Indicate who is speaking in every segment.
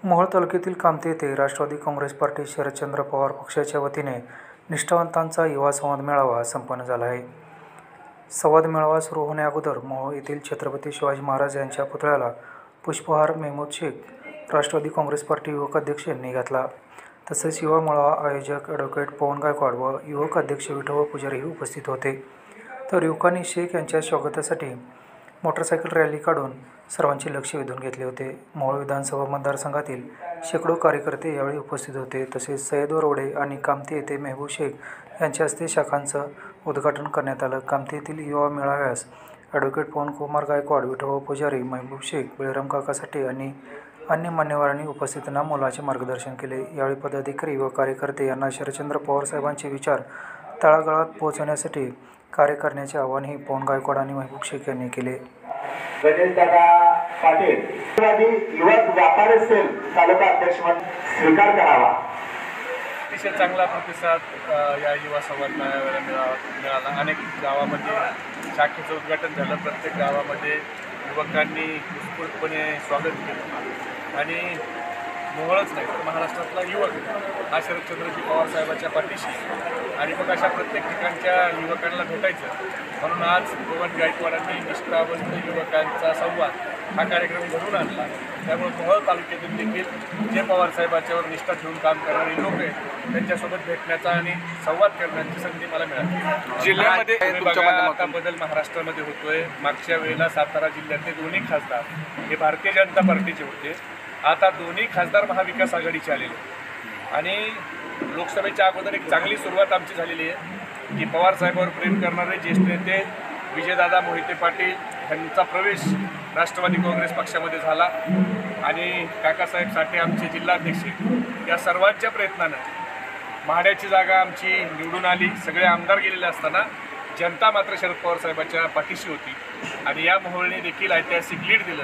Speaker 1: मोहोळ तालुक्यातील कामते येथे राष्ट्रवादी काँग्रेस पार्टी शरदचंद्र पवार पक्षाच्या वतीने निष्ठावंतांचा युवा संवाद मेळावा संपन्न झाला आहे। संवाद मेळावा सुरू होण्याअगोदर मोहोळ येथील छत्रपती शिवाजी महाराज यांच्या पुतळ्याला पुष्पहार महमूद शेख राष्ट्रवादी काँग्रेस पार्टी युवक अध्यक्ष यांनी घातला। तसेच युवा मेळावा आयोजक ॲडव्होकेट पवन गायकवाड व युवक अध्यक्ष विठोबा पुजारी उपस्थित होते। तर युवकांनी शेख यांच्या स्वागतासाठी मोटरसायकल रॅली काढून सर्वांचे लक्ष वेधून घेतले होते। मोहोळ विधानसभा मतदारसंघातील शेकडो कार्यकर्ते यावेळी उपस्थित होते। तसेच सय्यद रोडे आणि कामते येथे महबूब शेख यांच्या हस्ते शाखांचं उद्घाटन करण्यात आलं। कामते येथील युवा मेळाव्यास ॲडव्होकेट पवनकुमार गायकवाड, विठोबा पुजारी, महबूब शेख, बळीराम काका साठे आणि अन्य मान्यवरांनी उपस्थितांना मोलाचे मार्गदर्शन केले। यावेळी पदाधिकारी व कार्यकर्ते यांना शरदचंद्र पवार साहेबांचे विचार तळागाळात पोहोचवण्यासाठी कार्य करण्याचे आवाहनही पवन गायकवाड आणि महबूब शेख यांनी केले।
Speaker 2: गणेशदादा पाटील युवक व्यापारी सेल तालुका अध्यक्ष म्हणून स्वीकार करावा।
Speaker 3: अतिशय चांगला प्रतिसाद या युवा संवाद मेळाव्याला मिळाला। अनेक गावामध्ये शाखेचं उद्घाटन झालं। प्रत्येक गावामध्ये युवकांनी उत्स्फूर्तपणे स्वागत केलं आणि मोहोळच नाही तर महाराष्ट्रातला युवक हा शरदचंद्रजी पवार साहेबांच्या पाठीशी आणि मग अशा प्रत्येक ठिकाणच्या युवकांना भेटायचं म्हणून आज पवन गायकवाडांनी निष्ठावंत युवकांचा संवाद हा कार्यक्रम घडवून आणला। त्यामुळे मोहोळ तालुक्यातील देखील जे पवार साहेबांच्यावर निष्ठा ठेवून काम करणारे लोक आहेत त्यांच्यासोबत भेटण्याचा आणि संवाद करण्याची संधी मला मिळाली। जिल्ह्यामध्ये आता बदल महाराष्ट्रामध्ये होतोय। मागच्या वेळेला सातारा जिल्ह्यातले दोन्ही खासदार हे भारतीय जनता पार्टीचे होते। आता दोन्ही खासदार महाविकास आघाडीचे आलेले आणि लोकसभेच्या अगोदर एक चांगली सुरुवात आमची झालेली आहे की पवार साहेबांवर प्रेम करणारे ज्येष्ठ नेते विजयदादा मोहिते पाटील यांचा प्रवेश राष्ट्रवादी काँग्रेस पक्षामध्ये झाला आणि काकासाहेब साठे आमचे जिल्हाध्यक्ष या सर्वांच्या प्रयत्नानं माढ्याची जागा आमची निवडून आली। सगळे आमदार गेलेले असताना जनता मात्र शरद पवार साहेबांच्या पाठीशी होती आणि या मोहोळने देखील ऐतिहासिक लीड दिलं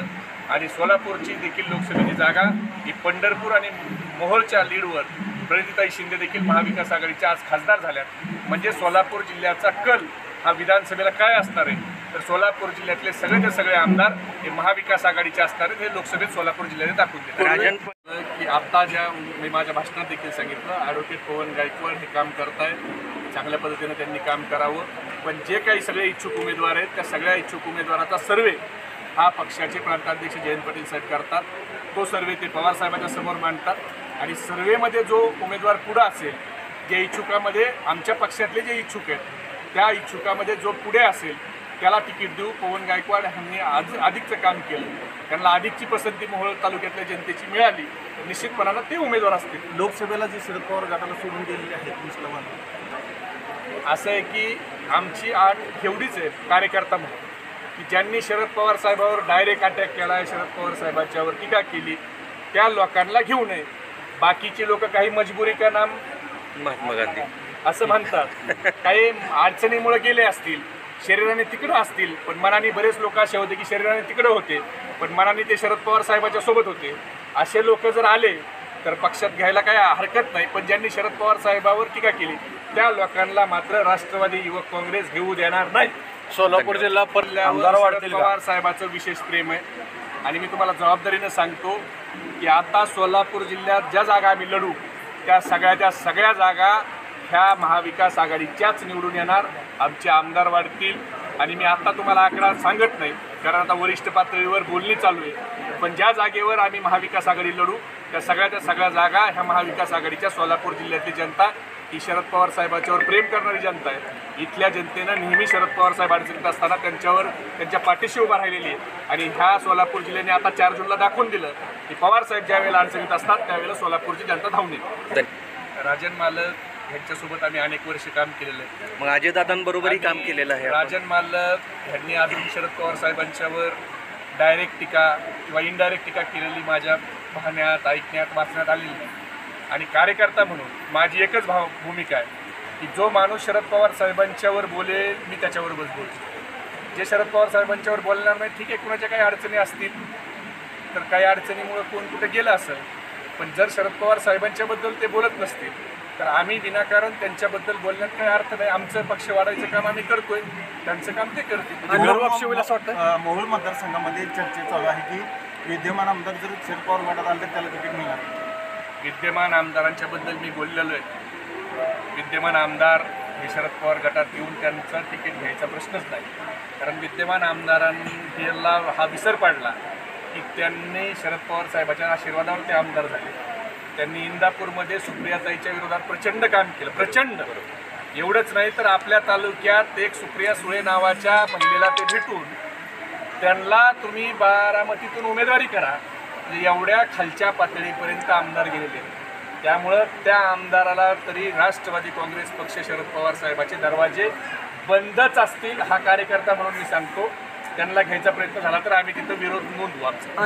Speaker 3: आणि सोलापूरची देखील लोकसभेची जागा ही पंढरपूर आणि मोहोळच्या लीडवर प्रणितीताई शिंदे देखील महाविकास आघाडीच्या आज खासदार झाल्या। म्हणजे सोलापूर जिल्ह्याचा कल हा विधानसभेला काय असणार आहे तर सोलापूर जिल्ह्यातले सगळे आमदार हे महाविकास आघाडीचे असणार आहेत हे लोकसभेत सोलापूर जिल्ह्याने दाखवून दिले की आता ज्या मी माझ्या भाषणात देखील सांगितलं ॲडव्होकेट पवन गायकवाड हे काम करत आहेत। चांगल्या पद्धतीने त्यांनी काम करावं पण जे काही सगळे इच्छुक उमेदवार आहेत त्या सगळ्या इच्छुक उमेदवाराचा सर्वे हा पक्षाचे प्रांताध्यक्ष जयंत पाटील साहेब करतात। तो सर्वे ते पवार साहेबांच्या समोर मांडतात आणि सर्वेमध्ये जो उमेदवार पुढे असेल ज्या इच्छुकामध्ये आमच्या पक्षातले जे इच्छुक आहेत त्या इच्छुकामध्ये जो पुढे असेल त्याला तिकीट देऊ। पवन गायकवाड यांनी अधिकचं काम केलं, त्यांना अधिकची पसंती मोहोळ तालुक्यातल्या जनतेची मिळाली तर निश्चितपणानं ते उमेदवार असतील।
Speaker 4: लोकसभेला जे शरद पवार गटाला सोडून गेलेले आहेत मुस्लिमान
Speaker 3: असं आहे की आमची आठ एवढीच आहे कार्यकर्ता म्हणून की ज्यांनी शरद पवार साहेबांवर डायरेक्ट अटॅक केला आहे, शरद पवार साहेबांच्यावर टीका केली त्या लोकांना घेऊ नये। बाकीचे लोक काही मजबुरी का नाम
Speaker 4: महात्मा गांधी
Speaker 3: असं म्हणतात, काही अडचणीमुळे गेले असतील, शरीराने तिकडं असतील पण मनाने बरेच लोक असे होते की शरीराने तिकडं होते पण मनाने ते शरद पवार साहेबांच्या सोबत होते। असे लोक जर आले तर पक्षात घ्यायला काही हरकत नाही पण ज्यांनी शरद पवार साहेबांवर टीका केली त्या लोकांना मात्र राष्ट्रवादी युवक काँग्रेस घेऊ देणार नाही।
Speaker 4: सोलापूर जिल्हा
Speaker 3: शरद पवार साहेबांचं विशेष प्रेम आहे आणि मी तुम्हाला जबाबदारीनं सांगतो की आता सोलापूर जिल्ह्यात ज्या जागा आम्ही लढू त्या सगळ्या जागा ह्या महाविकास आघाडीच्याच निवडून येणार। आमचे आमदार वाढतील आणि मी आता तुम्हाला आकडा सांगत नाही कारण आता वरिष्ठ पातळीवर बोलणी चालू आहे पण ज्या जागेवर आम्ही महाविकास आघाडी लढू त्या सगळ्या जागा ह्या महाविकास आघाडीच्या सोलापूर जिल्ह्यातली जनता ही शरद पवार साहेबांच्यावर प्रेम करणारी जनता आहे। इथल्या जनतेनं नेहमी शरद पवार साहेब अडचणीत असताना त्यांच्या पाठीशी उभा राहिलेली आहे आणि ह्या सोलापूर जिल्ह्याने आता 4 जूनला दाखवून दिलं की पवार साहेब ज्या वेळेला अडचणीत असतात त्यावेळेला सोलापूरची जनता धावून येते। राजन मालक यांच्यासोबत आम्ही अनेक वर्ष काम केलेलं आहे।
Speaker 4: मग अजयदादांबरोबरही काम केलेलं आहे।
Speaker 3: राजन मालक यांनी अजून शरद पवार साहेबांच्यावर डायरेक्ट टीका किंवा इनडायरेक्ट टीका केलेली माझ्या पाहण्यात, ऐकण्यात, वाचण्यात आलेली नाही आणि कार्यकर्ता म्हणून माझी एकच भूमिका आहे की जो माणूस शरद पवार साहेबांच्यावर बोलेल मी त्याच्यावरच बोलतो। जे शरद पवार साहेबांच्यावर बोलणार नाही ठीक आहे, कुणाच्या काही अडचणी असतील तर काही अडचणीमुळे कोण कुठे गेलं असेल पण जर शरद पवार साहेबांच्याबद्दल ते बोलत नसतील तर आम्ही विनाकारण त्यांच्याबद्दल बोलण्यात काही अर्थ नाही। आमचं पक्ष वाढायचं काम आम्ही करतोय, त्यांचं काम ते करतील।
Speaker 4: मोहोळ मतदारसंघामध्ये चर्चा चालू आहे की
Speaker 5: विद्यमान आमदार जर शरद पवार गटात आले तर त्याला तिकीट मिळणार.
Speaker 3: विद्यमान आमदारांच्या बद्दल मी बोललेलो आहे. विद्यमान आमदार हे शरद पवार गटात येऊन त्यांचं तिकीट घ्यायचा प्रश्नच नाही. कारण विद्यमान आमदारांना हा विसर पडला की त्यांनी शरद पवार साहेबाच्या आशीर्वादावर ते आमदार झाले. त्यांनी इंदापूरमध्ये सुप्रियाताईच्या विरोधात प्रचंड काम केलं, प्रचंड. एवढंच नाही तर आपल्या तालुक्यात एक सुप्रिया सुळे नावाच्या महिलेला ते भेटून त्यांना तुम्ही बारामतीतून उमेदवारी करा, म्हणजे एवढ्या खालच्या पातळीपर्यंत आमदार गेलेले. त्यामुळं त्या आमदाराला तरी राष्ट्रवादी काँग्रेस पक्ष शरद पवार साहेबाचे दरवाजे बंदच असतील. हा कार्यकर्ता म्हणून मी सांगतो, त्यांना घ्यायचा प्रयत्न झाला तर आम्ही तिथं विरोध नोंदवू आमचा.